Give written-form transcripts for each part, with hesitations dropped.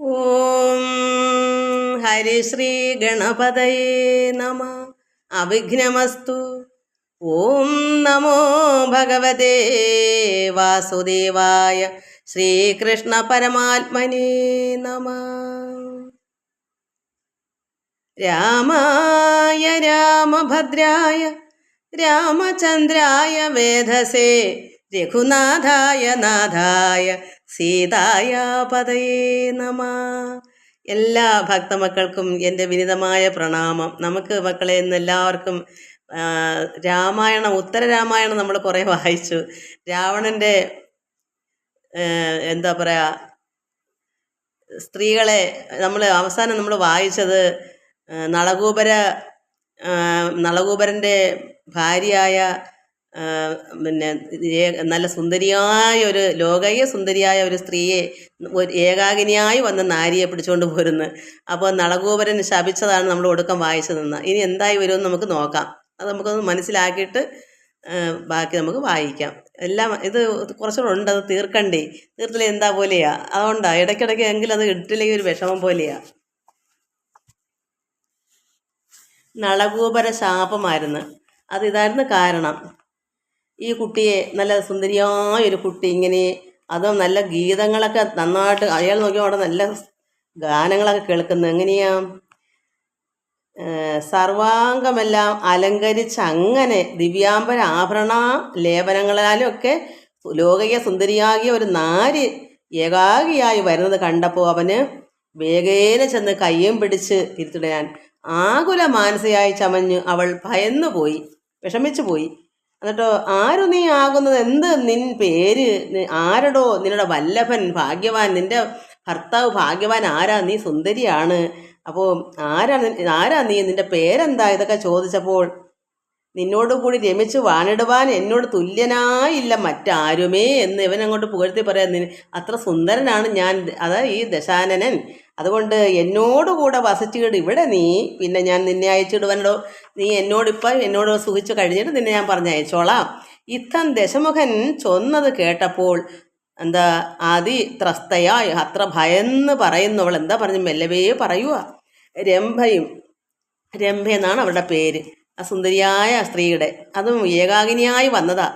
ഓം ഹരിശ്രീ ഗണപതയേ നമ. അവിഘ്നമസ്തു. ഓം നമോ ഭഗവതേ വാസുദേവായ ശ്രീകൃഷ്ണ പരമാത്മനേ നമ. രാമായ രാമഭദ്രായ രാമചന്ദ്രായ വേധസേ രഘുനാഥായ നാഥായ സീതായ പതയേ നമ. എല്ലാ ഭക്തമക്കൾക്കും എൻ്റെ വിനിതമായ പ്രണാമം. നമുക്ക് മക്കളെ ഇന്ന് എല്ലാവർക്കും രാമായണം, ഉത്തര രാമായണം നമ്മൾ കുറേ വായിച്ചു. രാവണൻ്റെ എന്താ പറയുക, സ്ത്രീകളെ അവസാനം നമ്മൾ വായിച്ചത് നളകൂബരൻ്റെ ഭാര്യയായ നല്ല സുന്ദരിയായ ഒരു ലോകൈക സുന്ദരിയായ ഒരു സ്ത്രീയെ ഏകാകിനിയായി വന്ന നാരിയെ പിടിച്ചുകൊണ്ട് പോരുന്നു. അപ്പോൾ നളകൂബരൻ ശപിച്ചതാണ് നമ്മൾ ഒടുക്കം വായിച്ചതെന്ന്. ഇനി എന്തായി വരുമെന്ന് നമുക്ക് നോക്കാം. അത് നമുക്കൊന്ന് മനസ്സിലാക്കിയിട്ട് ബാക്കി നമുക്ക് വായിക്കാം. എല്ലാം ഇത് കുറച്ചുകൂടെ ഉണ്ട്, അത് തീർത്തില്ല എന്താ പോലെയാ. അതുകൊണ്ടാണ് ഇടയ്ക്കിടയ്ക്ക് എങ്കിലും അത് ഇട്ടില്ലെങ്കിൽ ഒരു വിഷമം പോലെയാ. നളകൂബര ശാപമായിരുന്നു. ഇതായിരുന്നു കാരണം. ഈ കുട്ടിയെ, നല്ല സുന്ദരിയായൊരു കുട്ടി, ഇങ്ങനെ അതും നല്ല ഗീതങ്ങളൊക്കെ നന്നായിട്ട്, അയാൾ നോക്കിയാൽ അവിടെ നല്ല ഗാനങ്ങളൊക്കെ കേൾക്കുന്നത് എങ്ങനെയാ, സർവാംഗമെല്ലാം അലങ്കരിച്ച് അങ്ങനെ ദിവ്യാംബര ആഭരണ ലേപനങ്ങളാലും ഒക്കെ ലോകീയ സുന്ദരിയാകിയ ഒരു നാരി ഏകാഗിയായി വരുന്നത് കണ്ടപ്പോൾ അവന് വേഗേന ചെന്ന് കയ്യും പിടിച്ച് ഇരുത്തിടാൻ ആകുല മാനസയായി ചമഞ്ഞു. അവൾ ഭയന്നു പോയി, വിഷമിച്ചു പോയി. എന്നിട്ടോ, ആരു നീ ആകുന്നത്, എന്ത് നിൻ പേര്, ആരടോ നിന്നുടെ വല്ലഭൻ ഭാഗ്യവാൻ, നിന്റെ ഭർത്താവ് ഭാഗ്യവാൻ ആരാ, നീ സുന്ദരിയാണ്, അപ്പോൾ ആരാ നീ, നിന്റെ പേരെന്താ, ഇതൊക്കെ ചോദിച്ചപ്പോൾ, നിന്നോട് കൂടി രമിച്ച് വാണിടുവാൻ എന്നോട് തുല്യനായില്ല മറ്റാരുമേ എന്ന് ഇവൻ അങ്ങോട്ട് പുകഴ്ത്തി പറയാൻ, അത്ര സുന്ദരനാണ് ഞാൻ, ഈ ദശാനനൻ, അതുകൊണ്ട് എന്നോടുകൂടെ വസിച്ചിട്ട് ഇവിടെ നീ, പിന്നെ ഞാൻ നിന്നെ അയച്ചിടുവല്ലോ, നീ എന്നോട് സുഖിച്ചു കഴിഞ്ഞിട്ട് നിന്നെ ഞാൻ പറഞ്ഞയച്ചോളാം. ഇത്തം ദശമുഖൻ ചൊന്നത് കേട്ടപ്പോൾ ത്രസ്തയായി, അത്ര ഭയന്ന് പറയുന്നു. അവൾ എന്താ പറഞ്ഞു, മെല്ലവേ പറയുക. രംഭ എന്നാണ് അവളുടെ പേര്, ആ സുന്ദരിയായ സ്ത്രീയുടെ. അതും ഏകാകിനിയായി വന്നതാ.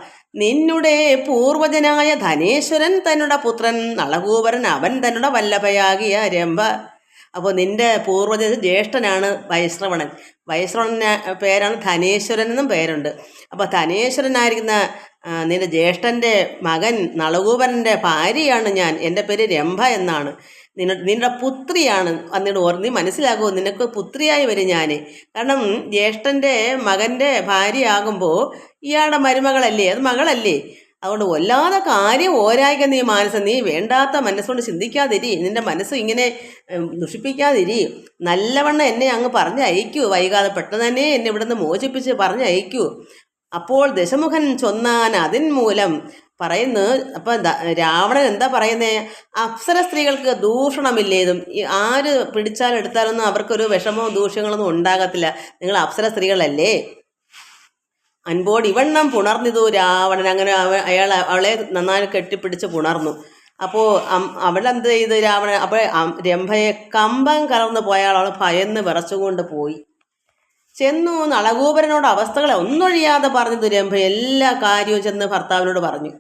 നിന്നുടെ പൂർവജനായ ധനേശ്വരൻ തന്നുടെ പുത്രൻ നളകൂബരൻ, അവൻ തന്നുടെ വല്ലഭയാകിയ രംഭ. അപ്പോൾ നിന്റെ ജ്യേഷ്ഠനാണ് വൈശ്രവണൻ. വൈശ്രവണൻ്റെ പേരാണ് ധനേശ്വരൻ എന്നും പേരുണ്ട്. അപ്പോൾ ധനേശ്വരനായിരിക്കുന്ന നിന്റെ ജ്യേഷ്ഠൻ്റെ മകൻ നളകൂബരൻ്റെ ഭാര്യയാണ് ഞാൻ. എൻ്റെ പേര് രംഭ എന്നാണ്. നിന്റെ പുത്രിയാണ്. നീ മനസ്സിലാക്കുമോ, നിനക്ക് പുത്രിയായി വരും ഞാൻ. കാരണം ജ്യേഷ്ഠൻ്റെ മകൻ്റെ ഭാര്യയാകുമ്പോൾ ഇയാളുടെ മരുമകളല്ലേ, അത് മകളല്ലേ. അതുകൊണ്ട് വല്ലാതെ കാര്യം ഓരായിക്കാൻ നീ നീ വേണ്ടാത്ത മനസ്സുകൊണ്ട് ചിന്തിക്കാതിരി, നിന്റെ മനസ്സ് ഇങ്ങനെ ദുഷിപ്പിക്കാതിരി, നല്ലവണ്ണം എന്നെ അങ്ങ് പറഞ്ഞയക്കൂ, വൈകാതെ പെട്ടെന്ന് തന്നെ എന്നെ ഇവിടുന്ന് മോചിപ്പിച്ച് പറഞ്ഞയക്കൂ. അപ്പോൾ ദശമുഖൻ ചൊന്നാൻ അതിൻ മൂലം പറയുന്നു. അപ്പം രാവണൻ എന്താ പറയുന്നേ, അപ്സര സ്ത്രീകൾക്ക് ദൂഷണമില്ലേതും, ആര് പിടിച്ചാലെടുത്താലൊന്നും അവർക്കൊരു വിഷമോ ദൂഷ്യങ്ങളൊന്നും ഉണ്ടാകത്തില്ല, നിങ്ങൾ അപ്സര സ്ത്രീകളല്ലേ. അൻപോട് ഇവണ്ണം പുണർന്നിതു രാവണൻ. അങ്ങനെ അവളെ നന്നായി കെട്ടിപ്പിടിച്ച് പുണർന്നു. അപ്പോൾ അവളെന്ത് ചെയ്ത് രാവണൻ, അപ്പോൾ രംഭയെ കമ്പം കലർന്നു പോയാൽ അവൾ ഭയന്ന് വിറച്ചുകൊണ്ട് പോയി. ചെന്നു നളകൂബരനോട് അവസ്ഥകളെ ഒന്നൊഴിയാതെ പറഞ്ഞത് രംഭ എല്ലാ കാര്യവും ചെന്ന് ഭർത്താവിനോട് പറഞ്ഞു.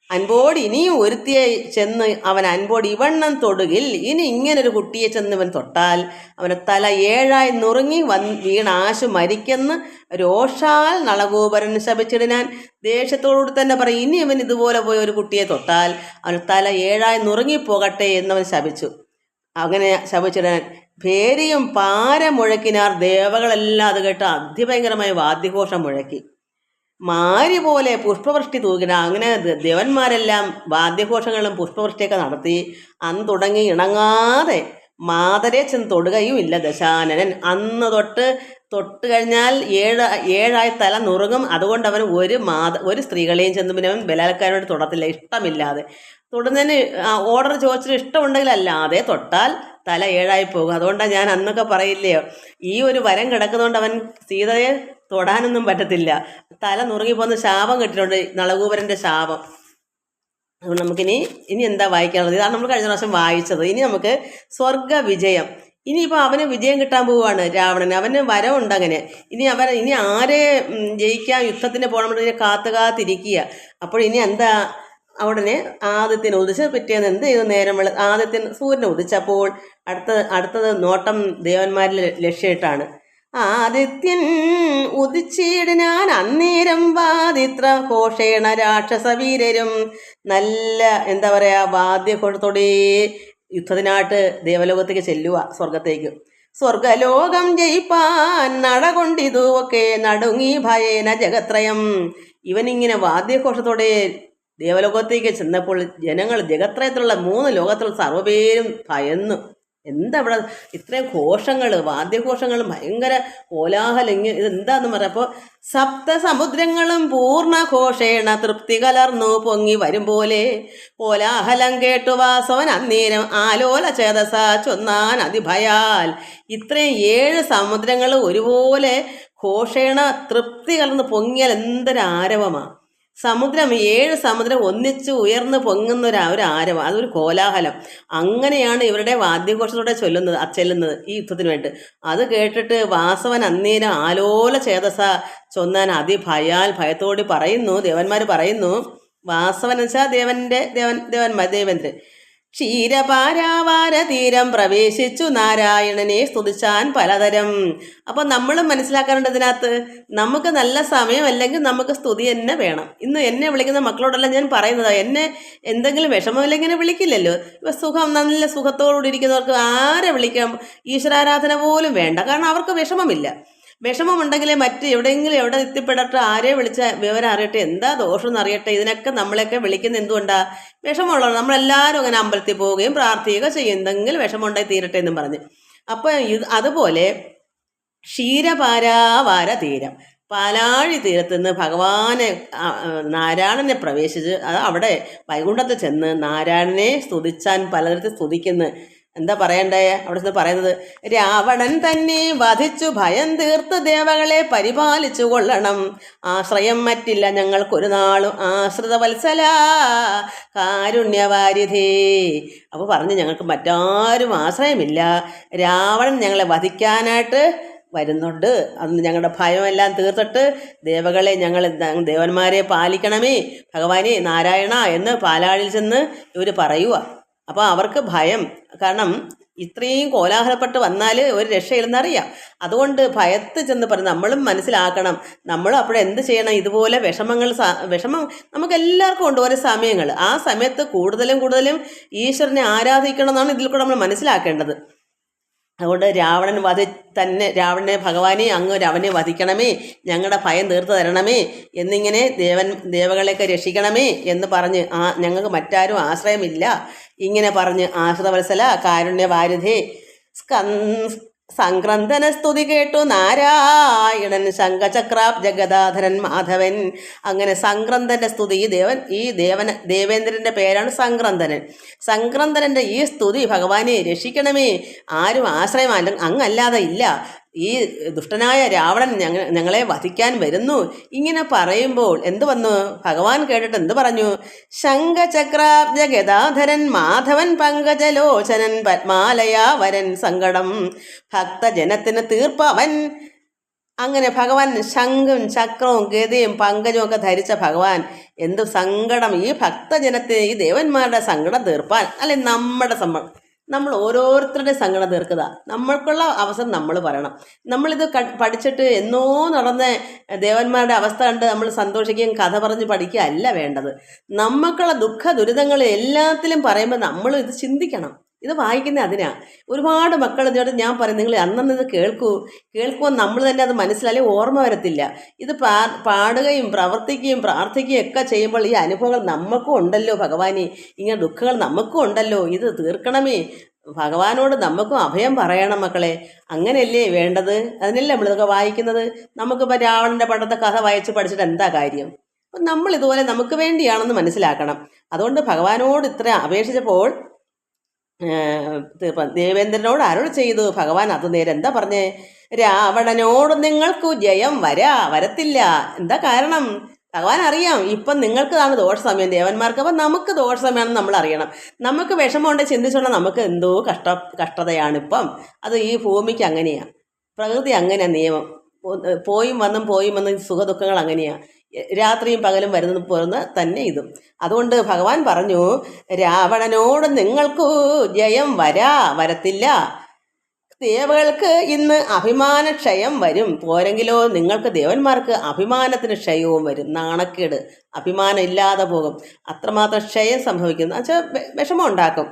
അൻപോട് ഇനിയും ഒരുത്തിയെ ചെന്ന് അവൻ അൻപോട് ഇവണ്ണം തൊടുകിൽ, ഇനി ഇങ്ങനൊരു കുട്ടിയെ ചെന്ന് ഇവൻ തൊട്ടാൽ അവൻ്റെ തല 7 നുറുങ്ങി വീണാശു മരിക്കെന്ന് രോഷാൽ നളകൂബരൻ ശപിച്ചിടാൻ ദേഷ്യത്തോടുകൂടി തന്നെ പറയും. ഇനി ഇവൻ ഇതുപോലെ പോയി ഒരു കുട്ടിയെ തൊട്ടാൽ അവൻ തല 7 നുറുങ്ങിപ്പോകട്ടെ എന്നവൻ ശപിച്ചു. അങ്ങനെ ശപിച്ചിടാൻ ഭേരിയും പാര മുഴക്കിനാർ. ദേവകളെല്ലാം അത് കേട്ട് അതിഭയങ്കരമായ വാദ്യഘോഷം മുഴക്കി. മാരി പോലെ പുഷ്പവൃഷ്ടി തൂകിന. അങ്ങനെ ദേവന്മാരെല്ലാം വാദ്യഘോഷങ്ങളും പുഷ്പവൃഷ്ടിയൊക്കെ നടത്തി. അന്ന് തുടങ്ങി ഇണങ്ങാതെ മാതരെ ചെന്ന് തൊടുകയും ഇല്ല ദശാനനൻ. അന്ന് തൊട്ട് കഴിഞ്ഞാൽ 7 തല നുറുങ്ങും. അതുകൊണ്ട് അവൻ ഒരു സ്ത്രീകളെയും ചെന്ന് പിന്നെ അവൻ ബലാൽക്കാരോട് തൊടത്തില്ല, ഇഷ്ടമില്ലാതെ. തൊടുന്നതിന് ഓർഡർ ചോദിച്ചിട്ട് ഇഷ്ടമുണ്ടെങ്കിൽ അല്ലാതെ തൊട്ടാൽ തല 7 പോകും. അതുകൊണ്ടാണ് ഞാൻ അന്നൊക്കെ പറയില്ലയോ, ഈ ഒരു വരം കിടക്കുന്നതുകൊണ്ട് അവൻ സീതയെ തൊടാനൊന്നും പറ്റത്തില്ല. തല നുറുങ്ങിപ്പോന്ന് ശാപം കിട്ടിയിട്ടുണ്ട്, നളകൂബരൻ്റെ ശാപം. അതുകൊണ്ട് നമുക്കിനി എന്താ വായിക്കാനുള്ളത്? ഇതാണ് നമ്മൾ കഴിഞ്ഞ പ്രാവശ്യം വായിച്ചത്. ഇനി നമുക്ക് സ്വർഗ വിജയം. ഇനിയിപ്പോൾ അവന് വിജയം കിട്ടാൻ പോവുകയാണ് രാവണന്. അവന് വരവുണ്ട് അങ്ങനെ. ഇനി ആരെ ജയിക്കാൻ യുദ്ധത്തിന് പോകണമെന്ന് കാത്തിരിക്കുക. അപ്പോൾ ഇനി എന്താ? ഉടനെ ആദിത്യൻ ഉദിച്ച് പിറ്റേന്ന് എന്ത് ചെയ്തു? നേരം ആദിത്യൻ സൂര്യനെ ഉദിച്ചപ്പോൾ അടുത്തത് നോട്ടം ദേവന്മാരിൽ ലക്ഷ്യമിട്ടാണ്. ആദിത്യൻ ഉദിച്ചിടിനാൻ അന്നേരം വാദിത്ര ഘോഷേണ രാക്ഷസവീരരും. നല്ല എന്താ പറയുക, വാദ്യഘോഷത്തോടെ യുദ്ധത്തിനായിട്ട് ദേവലോകത്തേക്ക് ചെല്ലുക, സ്വർഗത്തേക്ക്. സ്വർഗലോകം ജയിപ്പാൻ നടകൊണ്ടിതു ഒക്കെ നടുങ്ങി ഭയേന ജഗത്രയം. ഇവനിങ്ങനെ വാദ്യഘോഷത്തോടെ ദേവലോകത്തേക്ക് ചെന്നപ്പോൾ ജഗത്രയത്തിലുള്ള 3 ലോകത്തിലുള്ള സർവ്വപേരും ഭയന്നു. എന്താ ഇവിടെ ഇത്രയും ഘോഷങ്ങൾ, വാദ്യഘോഷങ്ങൾ, ഭയങ്കര കോലാഹലം, ഇതെന്താന്ന് പറഞ്ഞപ്പോൾ സപ്തസമുദ്രങ്ങളും പൂർണ്ണഘോഷേണ തൃപ്തി കലർന്നു പൊങ്ങി വരും പോലെ കോലാഹലം കേട്ടു വാസവൻ അന്നേരം ആലോല ചേതസ ചൊന്നാൻ അതിഭയാൽ. ഇത്രയും 7 സമുദ്രങ്ങൾ ഒരുപോലെ ഘോഷേണ തൃപ്തി കലർന്ന് പൊങ്ങിയാൽ എന്തൊരാരവമാണ്. 7 സമുദ്രം ഒന്നിച്ച് ഉയർന്ന് പൊങ്ങുന്ന ഒരു ആരവം, അതൊരു കോലാഹലം. അങ്ങനെയാണ് ഇവരുടെ വാദ്യഘോഷത്തോടെ ചെല്ലുന്നത് ഈ യുദ്ധത്തിന് വേണ്ടി. അത് കേട്ടിട്ട് വാസവൻ അന്നേരം ആലോല ചേതസ ചൊന്നാൻ ഭയത്തോടെ പറയുന്നു, ദേവന്മാർ പറയുന്നു. വാസവൻ എന്ന് വെച്ചാൽ ദേവേന്ദ്രൻ. ക്ഷീരപാരാവാര തീരം പ്രവേശിച്ചു നാരായണനെ സ്തുതിച്ചാൻ പലതരം. അപ്പം നമ്മളും മനസ്സിലാക്കാറുണ്ട് ഇതിനകത്ത്, നമുക്ക് നല്ല സമയം അല്ലെങ്കിൽ നമുക്ക് സ്തുതി തന്നെ വേണം. ഇന്ന് എന്നെ വിളിക്കുന്ന മക്കളോടെല്ലാം ഞാൻ പറയുന്നതാണ്, എന്നെ എന്തെങ്കിലും വിഷമമില്ല ഇങ്ങനെ വിളിക്കില്ലല്ലോ. ഇപ്പം നല്ല സുഖത്തോടുകൂടി ഇരിക്കുന്നവർക്ക് ആരെ വിളിക്കാം? ഈശ്വരാരാധന പോലും വേണ്ട, കാരണം അവർക്ക് വിഷമമില്ല. വിഷമമുണ്ടെങ്കിലേ എവിടെ എത്തിപ്പെടട്ടെ, ആരെ വിളിച്ച വിവരം അറിയട്ടെ, എന്താ ദോഷം എന്നറിയട്ടെ. ഇതിനൊക്കെ നമ്മളെയൊക്കെ വിളിക്കുന്ന എന്തുകൊണ്ടാണ്? വിഷമമുള്ളത്. നമ്മളെല്ലാവരും അങ്ങനെ അമ്പലത്തിൽ പോവുകയും പ്രാർത്ഥിക്കുകയൊക്കെ ചെയ്യും, എന്തെങ്കിലും വിഷമമുണ്ടായി തീരട്ടെ എന്നും പറഞ്ഞ്. അപ്പോൾ അതുപോലെ ക്ഷീരപാരാവാര തീരം, പാലാഴി തീരത്ത് നിന്ന് ഭഗവാനെ നാരായണനെ പ്രവേശിച്ച് അവിടെ വൈകുണ്ഠത്തിൽ ചെന്ന് നാരായണനെ സ്തുതിച്ചാൻ പലതരത്തിൽ സ്തുതിക്കുന്നു. എന്താ പറയണ്ടേ? അവിടെ നിന്ന് പറയുന്നത്, രാവണൻ തന്നെ വധിച്ചു ഭയം തീർത്ത് ദേവകളെ പരിപാലിച്ചു കൊള്ളണം. ആശ്രയം മറ്റില്ല ഞങ്ങൾക്കൊരു നാളും ആശ്രിത വത്സല കാരുണ്യവാരിധേ. അപ്പോൾ പറഞ്ഞു, ഞങ്ങൾക്ക് മറ്റാരും ആശ്രയമില്ല. രാവണൻ ഞങ്ങളെ വധിക്കാനായിട്ട് വരുന്നുണ്ട്. അന്ന് ഞങ്ങളുടെ ഭയമെല്ലാം തീർത്തിട്ട് ദേവന്മാരെ പാലിക്കണമേ ഭഗവാനെ നാരായണ എന്ന് പാലാഴിൽ ചെന്ന് ഇവർ പറയുക. അപ്പോൾ അവർക്ക് ഭയം, കാരണം ഇത്രയും കോലാഹലപ്പെട്ട് വന്നാൽ ഒരു രക്ഷയില്ലെന്നറിയാം. അതുകൊണ്ട് ഭയത്ത് ചെന്ന് പറഞ്ഞ് നമ്മളും മനസ്സിലാക്കണം, നമ്മളും അപ്പോഴെന്ത് ചെയ്യണം? ഇതുപോലെ വിഷമം നമുക്കെല്ലാവർക്കും ഉണ്ട് ഓരോ സമയങ്ങൾ. ആ സമയത്ത് കൂടുതലും ഈശ്വരനെ ആരാധിക്കണം എന്നാണ് ഇതിൽ കൂടെ നമ്മൾ മനസ്സിലാക്കേണ്ടത്. അതുകൊണ്ട് രാവണനെ ഭഗവാനെ അവനെ വധിക്കണമേ, ഞങ്ങളുടെ ഭയം തീർത്ത് തരണമേ എന്നിങ്ങനെ ദേവകളെയൊക്കെ രക്ഷിക്കണമേ എന്ന് പറഞ്ഞ് ഞങ്ങൾക്ക് മറ്റാരും ആശ്രയമില്ല ഇങ്ങനെ പറഞ്ഞ് ആശ്രിതവത്സല കാരുണ്യവാരിധേ സംക്രന്ദന സ്തുതി കേട്ടു നാരായണൻ ശംഖചക്രാബ് ജഗദാധരൻ മാധവൻ. അങ്ങനെ സംക്രന്ദന്റെ സ്തുതി, ദേവേന്ദ്രന്റെ പേരാണ് സംക്രന്ദനന്റെ ഈ സ്തുതി, ഭഗവാനെ രക്ഷിക്കണമേ, ആരും ആശ്രയം അങ്ങല്ലാതെ ഇല്ല, ഈ ദുഷ്ടനായ രാവണൻ ഞങ്ങളെ വധിക്കാൻ വരുന്നു ഇങ്ങനെ പറയുമ്പോൾ എന്ത് വന്നു? ഭഗവാൻ കേട്ടിട്ട് എന്ത് പറഞ്ഞു? ശംഖചക്രാബ്ജ ഗദാധരൻ മാധവൻ പങ്കജലോചനൻ പത്മാലയാവരൻ സങ്കടം ഭക്തജനത്തിന് തീർപ്പവൻ. അങ്ങനെ ഭഗവാൻ ശംഖും ചക്രവും ഗദയും പങ്കജവും ഒക്കെ ധരിച്ച ഭഗവാൻ എന്ത് സങ്കടം, ഈ ഭക്തജനത്തിന്, ഈ ദേവന്മാരുടെ സങ്കടം തീർപ്പാൻ, അല്ലെ നമ്മൾ ഓരോരുത്തരുടെ സങ്കടം തീർക്കുക. നമ്മൾക്കുള്ള അവസരം നമ്മൾ പറയണം. നമ്മളിത് പഠിച്ചിട്ട് എന്നോ നടന്ന ദേവന്മാരുടെ അവസ്ഥ കണ്ട് നമ്മൾ സന്തോഷിക്കുകയും കഥ പറഞ്ഞ് പഠിക്കുക അല്ല വേണ്ടത്. നമുക്കുള്ള ദുഃഖ ദുരിതങ്ങൾ എല്ലാത്തിലും പറയുമ്പോൾ നമ്മൾ ഇത് ചിന്തിക്കണം. ഇത് വായിക്കുന്നത് അതിനാ. ഒരുപാട് മക്കൾ ഇതിനോട് ഞാൻ പറയും, നിങ്ങൾ അന്നത് കേൾക്കുമ്പോൾ നമ്മൾ തന്നെ അത് മനസ്സിലായാലും ഓർമ്മ വരത്തില്ല. ഇത് പാടുകയും പ്രവർത്തിക്കുകയും പ്രാർത്ഥിക്കുകയും ഒക്കെ ചെയ്യുമ്പോൾ ഈ അനുഭവങ്ങൾ നമുക്കും ഉണ്ടല്ലോ ഭഗവാനെ, ഇങ്ങനെ ദുഃഖങ്ങൾ നമുക്കും ഉണ്ടല്ലോ, ഇത് തീർക്കണമേ, ഭഗവാനോട് നമുക്കും അഭയം പറയണം മക്കളെ. അങ്ങനെയല്ലേ വേണ്ടത്? അതിനല്ലേ നമ്മളിതൊക്കെ വായിക്കുന്നത്. നമുക്കിപ്പോൾ രാവണൻ്റെ പണ്ടത്തെ കഥ വായിച്ച് പഠിച്ചിട്ട് എന്താ കാര്യം? അപ്പം നമ്മൾ ഇതുപോലെ നമുക്ക് വേണ്ടിയാണെന്ന് മനസ്സിലാക്കണം. അതുകൊണ്ട് ഭഗവാനോട് ഇത്ര അപേക്ഷിച്ചപ്പോൾ ദേവേന്ദ്രനോട് അരുൾ ചെയ്തു ഭഗവാൻ. അത് നേരെ എന്താ പറഞ്ഞേ? രാവണനോട് നിങ്ങൾക്കു ജയം വരത്തില്ല. എന്താ കാരണം? ഭഗവാൻ അറിയാം ഇപ്പം നിങ്ങൾക്കാണ് ദോഷ സമയം ദേവന്മാർക്ക്, അപ്പം നമുക്ക് ദോഷ സമയമാണെന്ന് നമ്മൾ അറിയണം. നമുക്ക് വിഷമമുണ്ട് ചിന്തിച്ചോണ്ടാൽ നമുക്ക് എന്തോ കഷ്ടതയാണ് ഇപ്പം. അത് ഈ ഭൂമിക്ക് അങ്ങനെയാണ്, പ്രകൃതി അങ്ങനെ നിയമം. പോയും വന്നും സുഖദുഃഖങ്ങൾ അങ്ങനെയാണ്. രാത്രിയും പകലും വരുന്നത് പോലെ തന്നെ ഇതും. അതുകൊണ്ട് ഭഗവാൻ പറഞ്ഞു, രാവണനോട് നിങ്ങൾക്ക് ജയം വരത്തില്ല. ദേവകൾക്ക് ഇന്ന് അഭിമാനക്ഷയം വരും. പോരെങ്കിലോ നിങ്ങൾക്ക് ദേവന്മാർക്ക് അഭിമാനത്തിന് ക്ഷയവും വരും. നാണക്കേട്, അഭിമാനം ഇല്ലാതെ പോകും. അത്രമാത്രം ക്ഷയം സംഭവിക്കുന്നു. എന്നുവെച്ചാൽ വിഷമം ഉണ്ടാക്കും.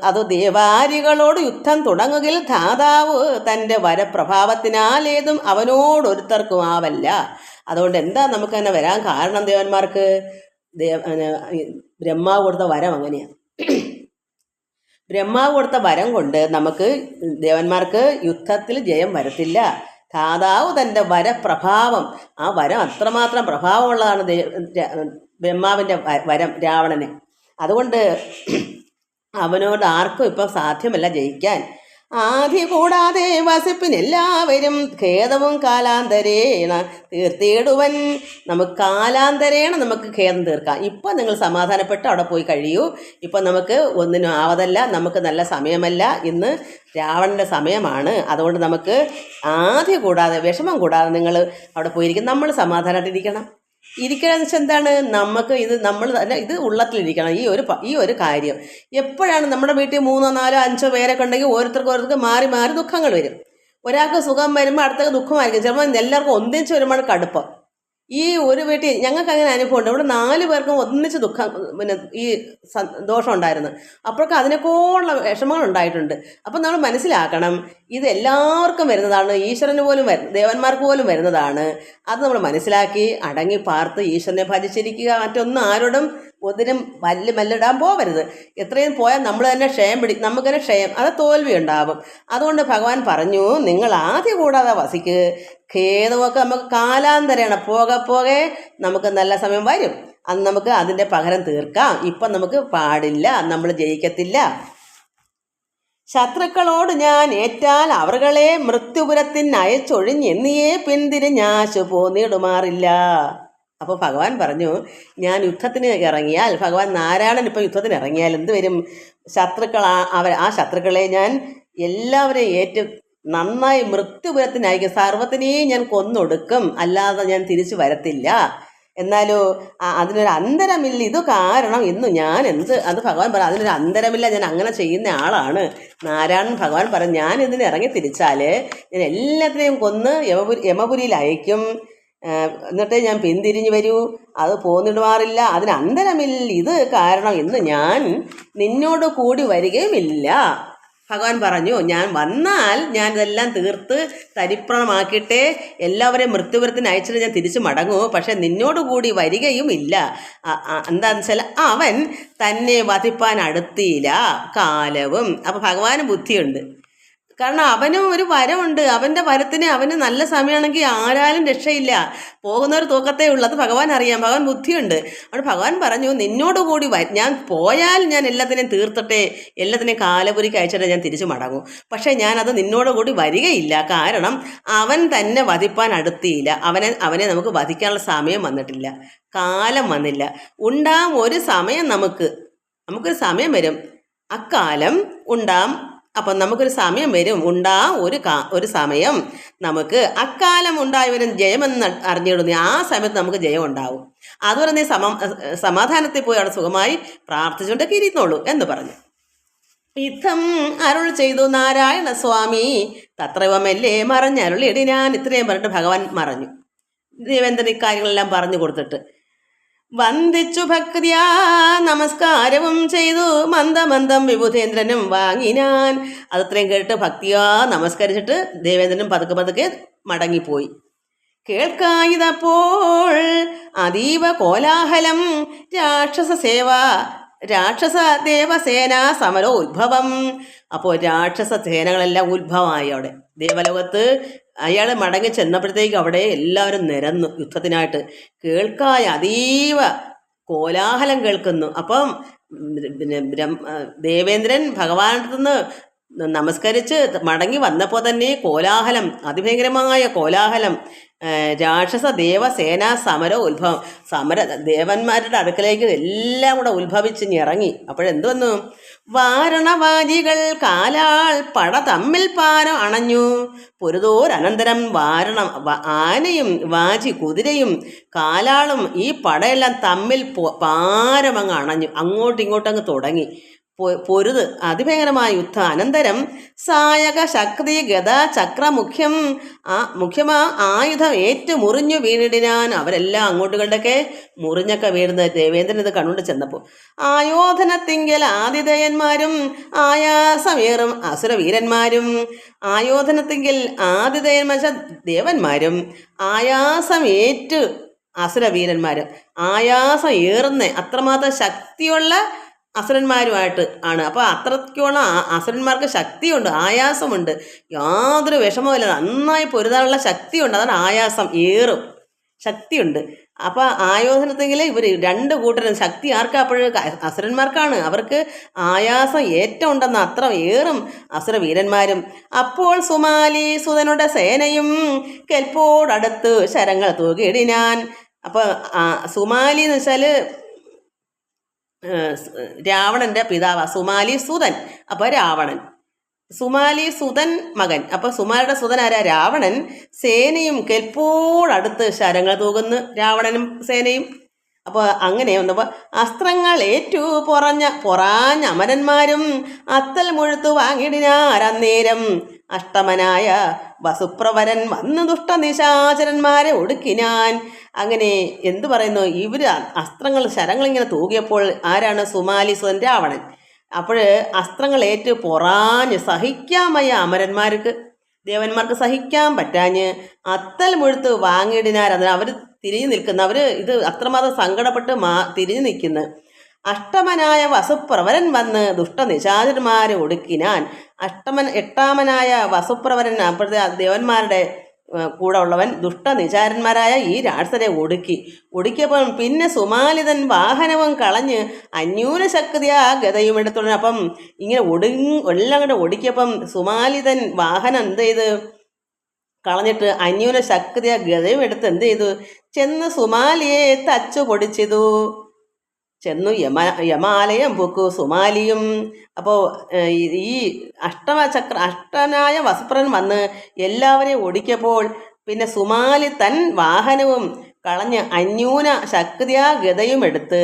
അത് ദേവാരികളോട് യുദ്ധം തുടങ്ങുകിൽ ധാതാവ് തൻ്റെ വരപ്രഭാവത്തിനാൽ ഏതും അവനോടൊരുത്തർക്കും ആവല്ല. അതുകൊണ്ട് എന്താ നമുക്ക് തന്നെ വരാൻ കാരണം? ദേവന്മാർക്ക് ബ്രഹ്മാവ് കൊടുത്ത വരം അങ്ങനെയാണ്. ബ്രഹ്മാവ് കൊടുത്ത വരം കൊണ്ട് നമുക്ക് ദേവന്മാർക്ക് യുദ്ധത്തിൽ ജയം വരത്തില്ല. ധാതാവ് തൻ്റെ വരപ്രഭാവം, ആ വരം അത്രമാത്രം പ്രഭാവമുള്ളതാണ് ബ്രഹ്മാവിൻ്റെ വരം രാവണന്. അതുകൊണ്ട് അവനോട് ആർക്കും ഇപ്പം സാധ്യമല്ല ജയിക്കാൻ. ആദി കൂടാതെ വസിപ്പിനെല്ലാവരും ഖേദവും കാലാന്തരേണ തീർത്തിടുവൻ. നമുക്ക് കാലാന്തരേണ നമുക്ക് ഖേദം തീർക്കാം. ഇപ്പം നിങ്ങൾ സമാധാനപ്പെട്ട് അവിടെ പോയി കഴിയൂ. ഇപ്പം നമുക്ക് ഒന്നിനും ആവതല്ല, നമുക്ക് നല്ല സമയമല്ല, ഇന്ന് രാവണൻ്റെ സമയമാണ്. അതുകൊണ്ട് നമുക്ക് ആദി കൂടാതെ വിഷമം കൂടാതെ നിങ്ങൾ അവിടെ പോയിരിക്കും. നമ്മൾ സമാധാനമായിട്ടിരിക്കണം. ഇരിക്കണമെന്ന് വെച്ചാൽ എന്താണ്? നമുക്ക് നമ്മൾ തന്നെ ഇത് ഉള്ളത്തിലിരിക്കണം. ഈ ഒരു കാര്യം എപ്പോഴാണ് നമ്മുടെ വീട്ടിൽ 3, 4, 5 പേരൊക്കെ ഉണ്ടെങ്കിൽ ഓരോരുത്തർക്ക് മാറി മാറി ദുഃഖങ്ങൾ വരും. ഒരാൾക്ക് സുഖം വരുമ്പോൾ അടുത്ത ദുഃഖമായിരിക്കും. ചിലപ്പോൾ എല്ലാവർക്കും ഒന്നിച്ച് വരുമ്പോൾ കടുപ്പം. ഈ ഒരു വീട്ടിൽ ഞങ്ങൾക്ക് അങ്ങനെ അനുഭവമുണ്ട്. ഇവിടെ 4 പേർക്കും ഒന്നിച്ച് ദുഃഖം ഈ ദോഷം ഉണ്ടായിരുന്നു. അപ്പോഴൊക്കെ അതിനൊക്കെയുള്ള വിഷമങ്ങൾ ഉണ്ടായിട്ടുണ്ട്. അപ്പം നമ്മൾ മനസ്സിലാക്കണം, ഇത് എല്ലാവർക്കും വരുന്നതാണ്. ഈശ്വരന് പോലും ദേവന്മാർക്ക് പോലും വരുന്നതാണ്. അത് നമ്മൾ മനസ്സിലാക്കി അടങ്ങി പാർത്ത് ഈശ്വരനെ ഭജിച്ചിരിക്കുക. മറ്റൊന്നും ആരോടും ഒന്നിനും മല്ലിടാൻ പോകരുത്. എത്രയും പോയാൽ നമ്മൾ തന്നെ നമുക്ക് തന്നെ ക്ഷയം, അത് തോൽവി ഉണ്ടാവും. അതുകൊണ്ട് ഭഗവാൻ പറഞ്ഞു, നിങ്ങൾ ആദ്യം കൂടാതെ വസിക്ക്. ഖേദമൊക്കെ നമുക്ക് കാലാന്തരേണ പോകെ നമുക്ക് നല്ല സമയം വരും. അന്ന് നമുക്ക് അതിൻ്റെ പകരം തീർക്കാം. ഇപ്പം നമുക്ക് പാടില്ല, നമ്മൾ ജയിക്കത്തില്ല. ശത്രുക്കളോട് ഞാൻ ഏറ്റാൽ അവർകളെ മൃത്യുപുരത്തിന് അയച്ചൊഴിഞ്ഞെന്നിയേ പിന്തിരിഞ്ഞാശു പോന്നിടുമാറില്ല. അപ്പോൾ ഭഗവാൻ പറഞ്ഞു, ഞാൻ യുദ്ധത്തിന് ഇറങ്ങിയാൽ, ഭഗവാൻ നാരായണൻ ഇപ്പോൾ യുദ്ധത്തിന് ഇറങ്ങിയാൽ എന്ത് വരും? ആ ശത്രുക്കളെ ഞാൻ എല്ലാവരെയും നന്നായി മൃത്യുപുരത്തിനയക്കും. സർവ്വത്തിനെയും ഞാൻ കൊന്നൊടുക്കും, അല്ലാതെ ഞാൻ തിരിച്ചു വരത്തില്ല. എന്നാലോ അതിനൊരു അന്തരമില്ല. ഇത് കാരണം ഇന്ന് ഞാൻ അത് ഭഗവാൻ പറഞ്ഞു, അതിനൊരു അന്തരമില്ല, ഞാൻ അങ്ങനെ ചെയ്യുന്ന ആളാണ്. നാരായണൻ ഭഗവാൻ പറഞ്ഞു, ഞാൻ ഇതിന് ഇറങ്ങി തിരിച്ചാൽ ഞാൻ എല്ലാത്തിനെയും കൊന്ന് യമപുരിയിൽ അയക്കും. എന്നിട്ട് ഞാൻ പിന്തിരിഞ്ഞു വരൂ, അത് പോന്നിടുമാറില്ല, അതിന് അന്തരമില്ല. ഇത് കാരണം ഇന്ന് ഞാൻ നിന്നോട് കൂടി വരികയുമില്ല. ഭഗവാൻ പറഞ്ഞു, ഞാൻ വന്നാൽ ഞാൻ ഇതെല്ലാം തീർത്ത് തരിപ്രണമാക്കിയിട്ടേ എല്ലാവരെയും മൃത്യുപുരത്തിന് അയച്ചിട്ട് ഞാൻ തിരിച്ചു മടങ്ങൂ. പക്ഷെ നിന്നോടുകൂടി വരികയുമില്ല. എന്താണെന്ന് വെച്ചാൽ അവൻ തന്നെ വധിപ്പാൻ അടുത്തില്ല കാലവും. അപ്പം ഭഗവാന് ബുദ്ധിയുണ്ട്. കാരണം അവനും ഒരു വരമുണ്ട്. അവൻ്റെ വരത്തിന് അവന് നല്ല സമയമാണെങ്കിൽ ആരാലും രക്ഷയില്ല. പോകുന്നവർ തൂക്കത്തേ ഉള്ളൂ. അത് ഭഗവാൻ അറിയാം. ഭഗവാൻ ബുദ്ധിയുണ്ട്. അവിടെ ഭഗവാൻ പറഞ്ഞു, നിന്നോടുകൂടി ഞാൻ പോയാൽ ഞാൻ എല്ലാത്തിനെയും തീർത്തിട്ടെ എല്ലാത്തിനെയും കാലപുരിക്ക് അയച്ചിട്ട് ഞാൻ തിരിച്ചു മടങ്ങും. പക്ഷേ ഞാനത് നിന്നോടുകൂടി വരികയില്ല. കാരണം അവൻ തന്നെ വധിപ്പാൻ അടുത്തിയില്ല. അവനെ നമുക്ക് വധിക്കാനുള്ള സമയം വന്നിട്ടില്ല, കാലം വന്നില്ല. ഉണ്ടാം ഒരു സമയം, നമുക്കൊരു സമയം വരും, അക്കാലം ഉണ്ടാം. അപ്പം നമുക്കൊരു സമയം വരും, ഒരു സമയം നമുക്ക് അക്കാലം ഉണ്ടായവരും ജയമെന്ന് അറിഞ്ഞിടുന്നു. ആ സമയത്ത് നമുക്ക് ജയം ഉണ്ടാവും. അതുവരെ നീ സമാധാനത്തിൽ പോയി അവിടെ സുഖമായി പ്രാർത്ഥിച്ചുകൊണ്ടൊക്കെ ഇരുന്നുള്ളൂ എന്ന് പറഞ്ഞു. യുദ്ധം അരുൾ ചെയ്തു നാരായണ സ്വാമി തത്രവമല്ലേ മറഞ്ഞരുളിടി ഞാൻ. ഇത്രയും പറഞ്ഞിട്ട് ഭഗവാൻ മറഞ്ഞു. ദേവേന്ദ്രൻ ഇക്കാര്യങ്ങളെല്ലാം പറഞ്ഞു കൊടുത്തിട്ട് വന്ദിച്ചു ഭക്തിയാ നമസ്കാരവും ചെയ്തു മന്ദമന്ദം വിബുധേന്ദ്രനും വാങ്ങിനാൻ. അതത്രയും കേട്ട് ഭക്തിയാ നമസ്കരിച്ചിട്ട് ദേവേന്ദ്രനും പതുക്കെ മടങ്ങിപ്പോയി. കേൾക്കായിതപ്പോൾ അതീവ കോലാഹലം രാക്ഷസ ദേവസേന സമരോ ഉത്ഭവം. അപ്പോൾ രാക്ഷസ സേനകളെല്ലാം ഉത്ഭവമായി അവിടെ ദേവലോകത്ത്. അയാൾ മടങ്ങി ചെന്നപ്പോഴത്തേക്ക് അവിടെ എല്ലാവരും നിരന്നു യുദ്ധത്തിനായിട്ട്. കേൾക്കായ അതീവ കോലാഹലം കേൾക്കുന്നു. അപ്പം ദേവേന്ദ്രൻ ഭഗവാനടുത്ത് നിന്ന് നമസ്കരിച്ച് മടങ്ങി വന്നപ്പോൾ തന്നെ കോലാഹലം, അതിഭയങ്കരമായ കോലാഹലം. രാക്ഷസ ദേവ സേനാ സമര ദേവന്മാരുടെ അടുക്കലേക്ക് എല്ലാം കൂടെ ഉത്ഭവിച്ചിറങ്ങി. അപ്പോഴെന്ത് വന്നു? വാരണവാജികൾ കാലാൾ പട തമ്മിൽ പാരം അണഞ്ഞു. പൊരുതോരനന്തരം ആനയും വാജി കുതിരയും കാലാളും ഈ പടയെല്ലാം തമ്മിൽ പാരമങ്ങ് അണഞ്ഞു. അങ്ങോട്ടും ഇങ്ങോട്ടങ്ങ് തുടങ്ങി പൊരുത്. അതിഭയങ്കരമായ യുദ്ധം. അനന്തരം സായക ശക്തി ഗദ ചക്ര മുഖ്യമാ ആയുധം ഏറ്റു മുറിഞ്ഞു വീണിടിനാൻ. അവരെല്ലാം അങ്ങോട്ട് കണ്ടൊക്കെ മുറിഞ്ഞൊക്കെ വീഴുന്നത് ദേവേന്ദ്രൻ ഇത് കണ്ടുകൊണ്ട് ചെന്നപ്പോൾ ആയോധനത്തിങ്കൽ ആതിഥേയന്മാരും ആയാസമേറും അസുരവീരന്മാരും. ആയോധനത്തിങ്കൽ ആതിഥേയന്മാർ ദേവന്മാരും ആയാസമേറ്റ് അസുരവീരന്മാരും. ആയാസം ഏറുന്ന അത്രമാത്രം ശക്തിയുള്ള അസുരന്മാരുമായിട്ട് ആണ്. അപ്പോൾ അത്രയ്ക്കോളം അസുരന്മാർക്ക് ശക്തിയുണ്ട്, ആയാസമുണ്ട്, യാതൊരു വിഷമവുമില്ല, നന്നായി പൊരുതാനുള്ള ശക്തിയുണ്ട്. അതാണ് ആയാസം, ഏറും ശക്തിയുണ്ട്. അപ്പോൾ ആയോധനത്തെങ്കിൽ ഇവർ രണ്ട് കൂട്ടരും ശക്തി ആർക്കാ? അപ്പോഴും അസുരന്മാർക്കാണ്. അവർക്ക് ആയാസം ഏറ്റവും ഉണ്ടെന്ന് അത്ര ഏറും അസുരവീരന്മാരും. അപ്പോൾ സുമാലി സുതനുടെ സേനയും കെൽപ്പോടടുത്ത് ശരങ്ങൾ തൂകിയിടിനാൻ. അപ്പോൾ സുമാലി എന്ന് വെച്ചാൽ രാവണന്റെ പിതാവാ സുമാലി സുതൻ. അപ്പോൾ രാവണൻ സുമാലി സുതൻ മകൻ. അപ്പോൾ സുമാലിയുടെ സുതൻ ആരാ? രാവണൻ. സേനയും കെൽപ്പോടടുത്ത് ശരങ്ങൾ തൂകുന്നു, രാവണനും സേനയും. അപ്പോൾ അങ്ങനെ വന്നപ്പോൾ അസ്ത്രങ്ങൾ ഏറ്റു പൊറാഞ്ഞ അമരന്മാരും അത്തൽ മുഴുത്തു വാങ്ങിടിനാരന്നേരം. അഷ്ടമനായ വസുപ്രവരൻ വന്ന് ദുഷ്ടനിശാചരന്മാരെ ഒടുക്കിനാൻ. അങ്ങനെ എന്തു പറയുന്നു? ഇവർ ശരങ്ങളിങ്ങനെ തൂകിയപ്പോൾ ആരാണ്? സുമാലി സുതൻ രാവണൻ. അപ്പോൾ അസ്ത്രങ്ങൾ ഏറ്റ് പൊറാഞ്ഞ് സഹിക്കാൻ വയ്യ അമരന്മാർക്ക്, ദേവന്മാർക്ക് സഹിക്കാൻ പറ്റാഞ്ഞ് അത്തൽ മുഴുത്ത് വാങ്ങിയിടിനാർ. അതിന് അവർ തിരിഞ്ഞു നിൽക്കുന്ന, അവർ ഇത് അത്രമാത്രം സങ്കടപ്പെട്ട് തിരിഞ്ഞു നിൽക്കുന്നു. അഷ്ടമനായ വസുപ്രവരൻ വന്ന് ദുഷ്ടനിശാചരന്മാരെ ഒടുക്കിനാൻ. എട്ടാമനായ വസുപ്രവരൻ അപ്പോഴത്തെ ദേവന്മാരുടെ കൂടെ ഉള്ളവൻ ദുഷ്ടനിചാരന്മാരായ ഈ രാക്ഷസരെ ഒടുക്കിയപ്പോൾ പിന്നെ സുമാലിതൻ വാഹനവും കളഞ്ഞ് അന്യൂന ശക്തിയാ ഗതയും എടുത്തുടനെ. അപ്പം ഇങ്ങനെ എല്ലാം കൂടെ ഒടുക്കിയപ്പം സുമാലിതൻ വാഹനം എന്ത് ചെയ്ത് കളഞ്ഞിട്ട് അന്യൂന ശക്തിയാ ഗതയും എടുത്ത് എന്ത് ചെയ്തു? ചെന്ന് സുമാലിയെ തച്ചു പൊടിച്ചിതു. ചെന്നു യമാലയം പൊക്കു സുമാലിയും. അപ്പോൾ ഈ അഷ്ടനായ വസുപ്രൻ വന്ന് എല്ലാവരെയും ഒടിക്കപ്പോൾ പിന്നെ സുമാലി തൻ വാഹനവും കളഞ്ഞ് അന്യൂന ശക്തിയാ ഗതയും എടുത്ത്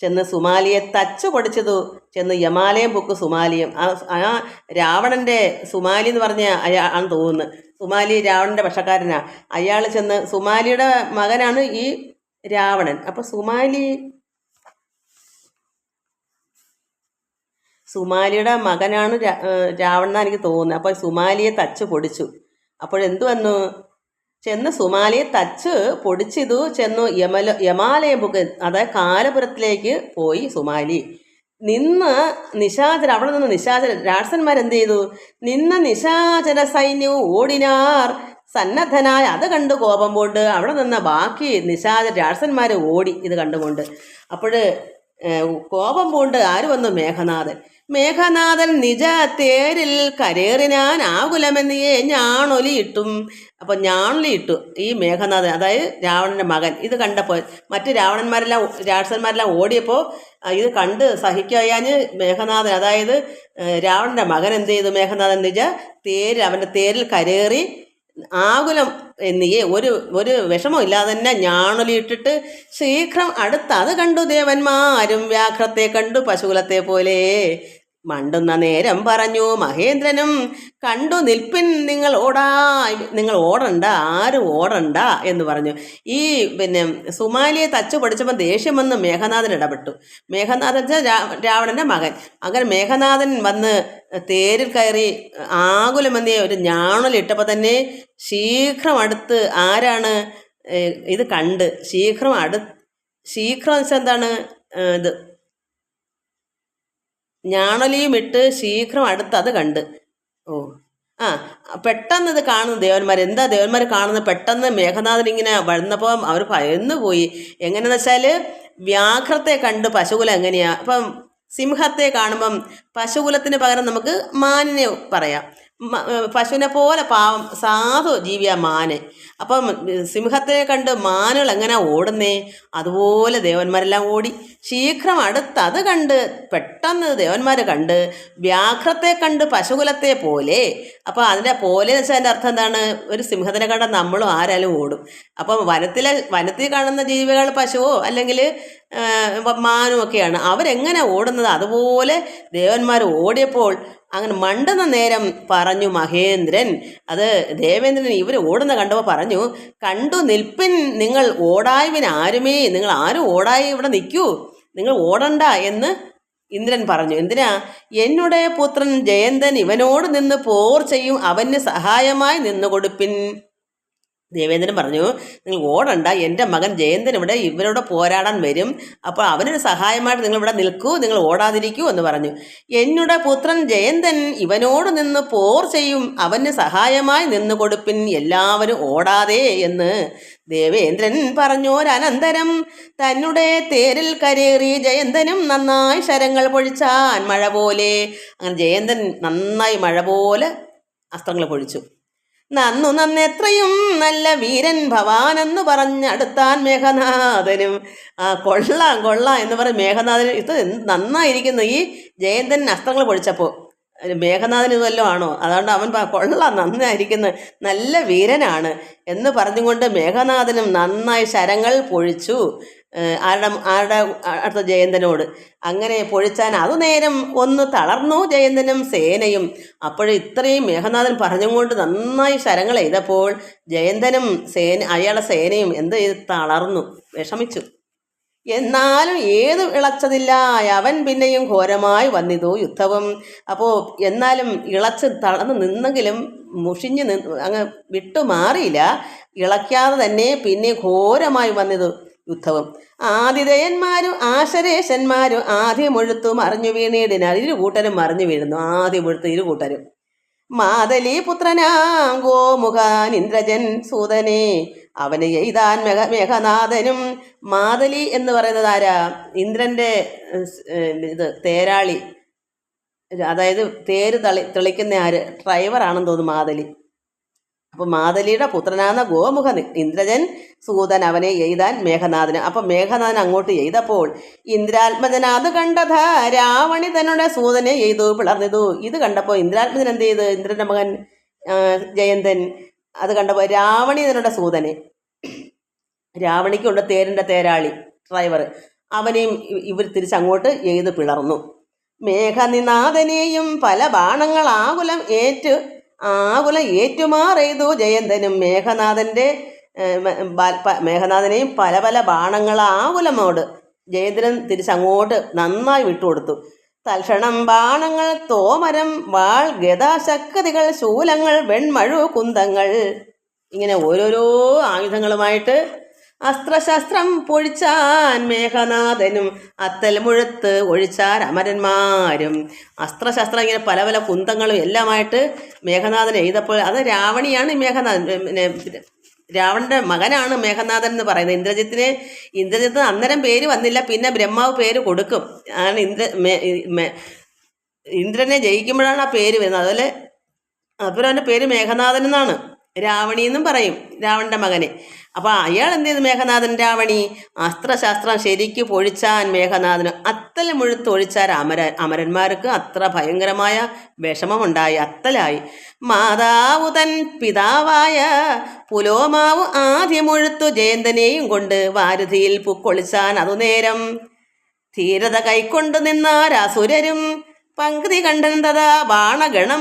ചെന്ന് സുമാലിയെ തച്ചു പൊടിച്ചതു. ചെന്ന് യമാലയം പൊക്കു സുമാലിയും. ആ രാവണൻ്റെ സുമാലി എന്ന് പറഞ്ഞ ആണെന്ന് തോന്നുന്നു. സുമാലി രാവണൻ്റെ പക്ഷക്കാരനാ. അയാൾ ചെന്ന്, സുമാലിയുടെ മകനാണ് ഈ രാവണൻ. അപ്പോൾ സുമാലിയുടെ മകനാണ് രാവണൻ എനിക്ക് തോന്നുന്നത്. അപ്പോൾ സുമാലിയെ തച്ച് പൊടിച്ചു. അപ്പോഴെന്തു വന്നു? ചെന്ന് സുമാലിയെ തച്ച് പൊടിച്ചിതു. ചെന്നു യമാലയം പൊക്ക്, അതായത് കാലപുരത്തിലേക്ക് പോയി സുമാലി. അവിടെ നിന്ന് നിശാചര രാക്ഷസന്മാരെന്ത് ചെയ്തു? നിശാചര സൈന്യവും ഓടിനാർ സന്നദ്ധനായ. അത് കണ്ട് കോപം കൊണ്ട് അവിടെ നിന്ന് ബാക്കി രാക്ഷസന്മാർ ഓടി ഇത് കണ്ടുകൊണ്ട്. അപ്പോൾ കോപം പൂണ്ട് ആര് വന്നു? മേഘനാഥൻ നിജ തേരിൽ കരേറിനാൻ ആകുലമെന്നിയെ ഞാണൊലിയിട്ടും. അപ്പം ഞാണൊലിയിട്ടു ഈ മേഘനാഥൻ, അതായത് രാവണൻ്റെ മകൻ. ഇത് കണ്ടപ്പോൾ മറ്റ് രാക്ഷസന്മാരെല്ലാം ഓടിയപ്പോൾ ഇത് കണ്ട് സഹിക്കയ്യാഞ്ഞ് മേഘനാഥൻ, അതായത് രാവണൻ്റെ മകൻ എന്ത് ചെയ്തു? മേഘനാഥൻ നിജ അവൻ്റെ തേരിൽ കരേറി ആകുലം എന്നിയെ ഒരു വിഷമം ഇല്ലാതെ തന്നെ ഞാണൊലിയിട്ടിട്ട് ശീഘ്രം അടുത്ത് അത് കണ്ടു ദേവന്മാരും വ്യാഘ്രത്തെ കണ്ടു പശുകുലത്തെ പോലെ. മണ്ടുന്ന നേരം പറഞ്ഞു മഹേന്ദ്രനും കണ്ടു നിൽപ്പിൻ നിങ്ങൾ ഓടണ്ട, ആരും ഓടണ്ട എന്ന് പറഞ്ഞു. ഈ സുമാലിയെ തച്ചു പഠിച്ചപ്പോൾ ദേഷ്യം വന്ന് മേഘനാഥൻ ഇടപെട്ടു. മേഘനാഥൻ രാവണൻ്റെ മകൻ. അങ്ങനെ മേഘനാഥൻ വന്ന് തേരിൽ കയറി ആകുലമെന്നിയെ ഒരു ഞാണലിട്ടപ്പോൾ തന്നെ ശീഘ്രം അടുത്ത് ആരാണ് ഇത് കണ്ട് ശീഘ്രം വെച്ചാൽ എന്താണ്? ഇത് ഞാണലിയും ഇട്ട് ശീഘ്രം അടുത്ത് അത് കണ്ട്. പെട്ടെന്ന് ഇത് കാണുന്നു ദേവന്മാർ. എന്താ ദേവന്മാർ കാണുന്നത്? പെട്ടെന്ന് മേഘനാഥൻ ഇങ്ങനെ വന്നപ്പോൾ അവർ ഭയന്നു പോയി. എങ്ങനെയെന്ന് വെച്ചാൽ വ്യാഘ്രത്തെ കണ്ട് പശുകുലം എങ്ങനെയാ? അപ്പം സിംഹത്തെ കാണുമ്പം പശുകുലത്തിന് പകരം നമുക്ക് മാനിനെ പറയാം. പശുവിനെ പോലെ പാവം സാധു ജീവിയ മാന്. അപ്പം സിംഹത്തെ കണ്ട് മാനുകൾ എങ്ങനെ ഓടുന്നേ, അതുപോലെ ദേവന്മാരെല്ലാം ഓടി ശീഘ്രം അടുത്ത് അത് കണ്ട് പെട്ടെന്ന് ദേവന്മാർ കണ്ട് വ്യാഘ്രത്തെ കണ്ട് പശുകുലത്തെ പോലെ. അപ്പോൾ അതിൻ്റെ പോലെ എന്ന് വെച്ചാൽ അതിൻ്റെ അർത്ഥം എന്താണ്? ഒരു സിംഹത്തിനെ കണ്ട നമ്മളും ആരാലും ഓടും. അപ്പം വനത്തിൽ കാണുന്ന ജീവികൾ പശുവോ അല്ലെങ്കിൽ മാനും ഒക്കെയാണ്. അവരെങ്ങനെ ഓടുന്നത് അതുപോലെ ദേവന്മാർ ഓടിയപ്പോൾ അങ്ങനെ മണ്ടുന്ന നേരം പറഞ്ഞു മഹേന്ദ്രൻ. അത് ദേവേന്ദ്രൻ ഇവർ ഓടുന്ന കണ്ടപ്പോൾ പറഞ്ഞു, കണ്ടു നിൽപ്പിൻ നിങ്ങൾ ഓടായ്വിന് ആരുമേ, നിങ്ങൾ ആരും ഓടായി ഇവിടെ നിൽക്കൂ, നിങ്ങൾ ഓടണ്ട എന്ന് ഇന്ദ്രൻ പറഞ്ഞു. എന്തിനാ? എന്നുടെ പുത്രൻ ജയന്തൻ ഇവനോട് നിന്ന് പോർ ചെയ്യും, അവന് സഹായമായി നിന്നു കൊടുപ്പിൻ. ദേവേന്ദ്രൻ പറഞ്ഞു, നിങ്ങൾ ഓടണ്ട, എൻ്റെ മകൻ ജയന്തൻ ഇവിടെ ഇവരോട് പോരാടാൻ വരും, അപ്പോൾ അവനൊരു സഹായമായിട്ട് നിങ്ങൾ ഇവിടെ നിൽക്കൂ, നിങ്ങൾ ഓടാതിരിക്കൂ എന്ന് പറഞ്ഞു. എന്നുടെ പുത്രൻ ജയന്തൻ ഇവനോട് നിന്ന് പോർ ചെയ്യും, അവന് സഹായമായി നിന്നു കൊടുപ്പിൻ, എല്ലാവരും ഓടാതെ എന്ന് ദേവേന്ദ്രൻ പറഞ്ഞോരനന്തരം തന്നെ തേരിൽ കരേറി ജയന്തനും നന്നായി ശരങ്ങൾ പൊഴിച്ചാൻ മഴ പോലെ. അങ്ങനെ ജയന്തൻ നന്നായി മഴ പോലെ അസ്ത്രങ്ങൾ പൊഴിച്ചു. നന്നെത്രയും നല്ല വീരൻ ഭവാനെന്ന് പറഞ്ഞടുത്താൻ മേഘനാഥനും. കൊള്ളാം കൊള്ളാം എന്ന് പറഞ്ഞ് മേഘനാഥനും ഇത് നന്നായിരിക്കുന്നു. ഈ ജയന്തൻ അസ്ത്രങ്ങൾ പൊഴിച്ചപ്പോൾ മേഘനാഥന് ഇതെല്ലാം ആണോ? അതുകൊണ്ട് അവൻ കൊള്ളാം, നന്നായിരിക്കുന്നു, നല്ല വീരനാണ് എന്ന് പറഞ്ഞുകൊണ്ട് മേഘനാഥനും നന്നായി ശരങ്ങൾ പൊഴിച്ചു. ആരുടെ അടുത്ത ജയന്തനോട്. അങ്ങനെ പൊഴിച്ചാൻ അതുനേരം ഒന്ന് തളർന്നു ജയന്തനും സേനയും. അപ്പോഴും ഇത്രയും മേഘനാഥൻ പറഞ്ഞുകൊണ്ട് നന്നായി ശരങ്ങൾ ചെയ്തപ്പോൾ ജയന്തനും അയാളുടെ സേനയും എന്ത് ചെയ്ത് തളർന്നു, വിഷമിച്ചു. എന്നാലും ഏത് ഇളച്ചതില്ല അവൻ പിന്നെയും ഘോരമായി വന്നിതു യുദ്ധവും. അപ്പോൾ എന്നാലും ഇളച്ച് തളർന്ന് നിന്നെങ്കിലും മുഷിഞ്ഞ് അങ്ങ് വിട്ടുമാറിയില്ല, ഇളയ്ക്കാതെ തന്നെ പിന്നെ ഘോരമായി വന്നിതു യുദ്ധവും. ആതിഥേയന്മാരും ആശരേശന്മാരും ആദ്യമൊഴുത്തു മറിഞ്ഞു വീണീടിനാൽ ഇരുകൂട്ടരും മറിഞ്ഞു വീഴുന്നു. ആദ്യമൊഴുത്ത് ഇരുകൂട്ടരും. മാതലി പുത്രനാം ഗോമുഖാൻ ഇന്ദ്രജൻ സൂതനെ അവന് എയ്താൻ മേഘനാഥനും. മാതലി എന്ന് പറയുന്നത് ആരാ? ഇന്ദ്രൻ്റെ തേരാളി, അതായത് തേര് തെളിക്കുന്ന ആര്? ഡ്രൈവറാണെന്ന് തോന്നുന്നു മാതലി. അപ്പോൾ മാതലിയുടെ പുത്രനാന്ന ഗോമുഖ ഇന്ദ്രജൻ സൂതൻ അവനെ എയ്താൻ മേഘനാഥന്. അപ്പം മേഘനാഥൻ അങ്ങോട്ട് എയ്തപ്പോൾ ഇന്ദ്രാത്മജൻ അത് കണ്ടതാ രാവണി തന്നുടെ സൂതനെ എയ്തു പിളർന്നിതു. ഇത് കണ്ടപ്പോൾ ഇന്ദ്രാത്മജൻ എന്ത് ചെയ്ത്? ഇന്ദ്രൻ്റെ മകൻ ജയന്തൻ അത് കണ്ടപ്പോൾ രാവണി തന്നുടെ സൂതനെ, രാവണിക്കുണ്ട് തേരിൻ്റെ തേരാളി ഡ്രൈവർ, അവനെയും ഇവർ തിരിച്ചങ്ങോട്ട് എയ്ത് പിളർന്നു. മേഘനിനാഥനെയും പല ബാണങ്ങൾ ആകുലം ഏറ്റുമാറെയ്തു ജയന്തനും. മേഘനാഥനെയും പല പല ബാണങ്ങൾ ആകുലമോട് ജയന്തനും തിരിച്ചങ്ങോട്ട് നന്നായി വിട്ടുകൊടുത്തു. തൽക്ഷണം ബാണങ്ങൾ തോമരം വാൾ ഗദാശക്തികൾ ശൂലങ്ങൾ വെൺമഴു കുന്തങ്ങൾ ഇങ്ങനെ ഓരോരോ ആയുധങ്ങളുമായിട്ട് അസ്ത്രശസ്ത്രം പൊഴിച്ചാൻ മേഘനാഥനും അത്തൽ മുഴുത്ത് ഒഴിച്ചാൻ അമരന്മാരും. അസ്ത്രശസ്ത്രം ഇങ്ങനെ പല പല കുന്തങ്ങളും എല്ലാമായിട്ട് മേഘനാഥൻ എഴുതപ്പോൾ അത് രാവണിയാണ് മേഘനാഥൻ, പിന്നെ രാവണൻ്റെ മകനാണ് മേഘനാഥൻ എന്ന് പറയുന്നത്. ഇന്ദ്രജിത്തിന് അന്നേരം പേര് വന്നില്ല, പിന്നെ ബ്രഹ്മാവ് പേര് കൊടുക്കും. ആണ് ഇന്ദ്രനെ ജയിക്കുമ്പോഴാണ് ആ പേര് വരുന്നത്. അതുപോലെ അപ്പോൾ അവൻ്റെ പേര് മേഘനാഥൻ എന്നാണ്. രാവണി എന്നും പറയും രാവണൻ്റെ മകനെ. അപ്പോൾ അയാൾ എന്ത് ചെയ്തു? മേഘനാഥൻ രാവണി അസ്ത്രശാസ്ത്രം ശരിക്ക് പൊഴിച്ചാൻ മേഘനാഥന് അത്തൽ മുഴുത്ത് ഒഴിച്ചാൽ അമരന്മാർക്ക് അത്ര ഭയങ്കരമായ വിഷമമുണ്ടായി, അത്തലായി. മാതാവു തൻ പിതാവായ പുലോമാവ് ആദ്യമൊഴുത്തു ജയന്തനെയും കൊണ്ട് വാരുധിയിൽ പുക്കൊളിച്ചാൻ അതുനേരം ധീരത കൈക്കൊണ്ടു നിന്നാരാസുരരും പങ്ക്തി കണ്ടന്തതാ ബാണഗണം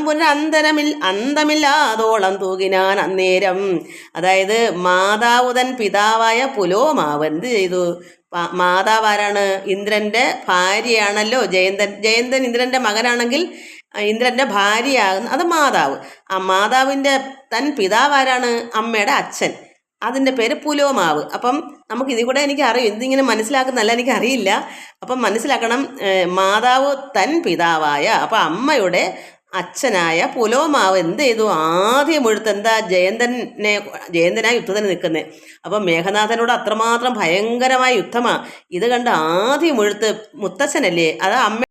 അന്തമില്ലാതോളം തൂകിനാൻ അന്നേരം. അതായത് മാതാവുതൻ പിതാവായ പുലോമാവ് എന്ത് ചെയ്തു? മാതാവാരാണ്? ഇന്ദ്രൻ്റെ ഭാര്യയാണല്ലോ ജയന്തൻ ഇന്ദ്രൻ്റെ മകനാണെങ്കിൽ ഇന്ദ്രൻ്റെ ഭാര്യയാകുന്ന അത് മാതാവ്. ആ മാതാവിൻ്റെ തൻ പിതാവാരാണ്? അമ്മയുടെ അച്ഛൻ, അതിൻ്റെ പേര് പുലോമാവ്. അപ്പം നമുക്ക് ഇതിൽ കൂടെ എനിക്കറിയും, ഇതിങ്ങനെ മനസ്സിലാക്കുന്നല്ല, എനിക്കറിയില്ല. അപ്പം മനസ്സിലാക്കണം, മാതാവ് തൻ പിതാവായ അപ്പം അമ്മയുടെ അച്ഛനായ പുലോമാവ് എന്ത് ചെയ്തു? ആദ്യം ഒഴുത്ത് എന്താ? ജയന്തനായ യുദ്ധത്തിന് നിൽക്കുന്നത്. അപ്പം മേഘനാഥനോട് അത്രമാത്രം ഭയങ്കരമായ യുദ്ധമാണ്. ഇത് കണ്ട് ആദ്യം ഒഴുത്ത് മുത്തച്ഛനല്ലേ, അത് അമ്മ